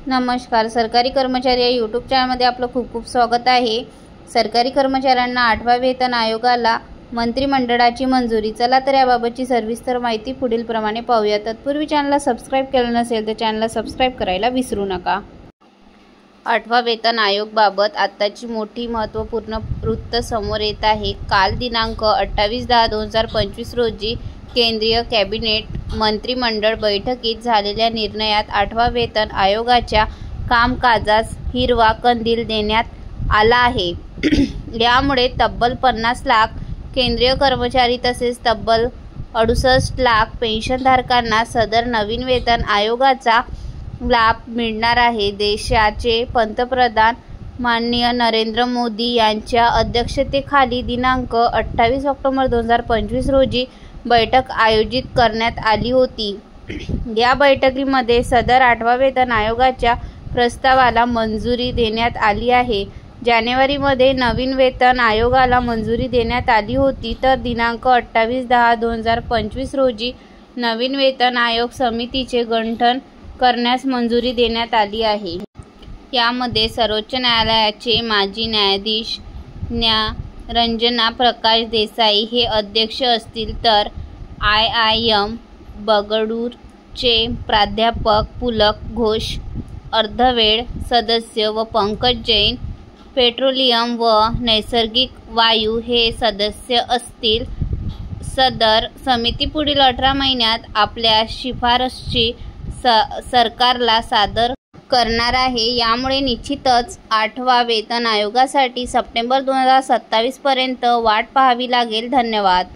नमस्कार. सरकारी कर्मचारी या यूट्यूब चॅनलमध्ये आपलं खूप खूप स्वागत आहे. सरकारी कर्मचाऱ्यांना 8व्या वेतन आयोगाला मंत्रिमंडळाची मंजुरी. चला तर याबाबतची सविस्तर माहिती पुढील प्रमाणे पाहूया. तत्पूर्वी चॅनलला सबस्क्राईब केलं नसेल तर चॅनलला सबस्क्राईब करायला विसरू नका. 8वा वेतन आयोगाबाबत आत्ताची मोठी महत्त्वपूर्ण वृत्त समोर येत आहे. काल दिनांक 28/10/2025 रोजी केंद्रीय कॅबिनेट मंत्रिमंडळ बैठकीत झालेल्या निर्णयात 8वा वेतन आयोगाच्या कामकाजास हिरवा कंदील देण्यात आला आहे. यामुळे तब्बल 50 लाख केंद्रीय कर्मचारी तसेच तब्बल 68 लाख पेन्शनधारकांना सदर नवीन वेतन आयोगाचा लाभ मिळणार आहे. देशाचे पंतप्रधान माननीय नरेंद्र मोदी यांच्या अध्यक्षतेखाली दिनांक 28 ऑक्टोबर 2025 रोजी बैठक आयोजित करण्यात आली होती. या बैठकीमध्ये सदर 8वा वेतन आयोगाच्या प्रस्तावाला मंजुरी देण्यात आली आहे. जानेवारीमध्ये नवीन वेतन आयोगाला मंजुरी देण्यात आली होती, तर दिनांक 28/10/2025 रोजी नवीन वेतन आयोग समितीचे गठन करण्यास मंजुरी देण्यात आली आहे. यामध्ये सर्वोच्च न्यायालयाचे माजी न्यायाधीश न्या. रंजना प्रकाश देसाई हे अध्यक्ष असतील, तर IIM बंगळुरूचे प्राध्यापक पुलक घोष अर्धवेळ सदस्य व पंकज जैन पेट्रोलियम व नैसर्गिक वायू हे सदस्य असतील. सदर समिती पुढील 18 महिन्यात आपल्या शिफारशी सरकारला सादर करणार आहे. यामुळे निश्चितच 8वा वेतन आयोगासाठी सप्टेंबर 2027 पर्यंत वाट पाहावी लागेल. धन्यवाद.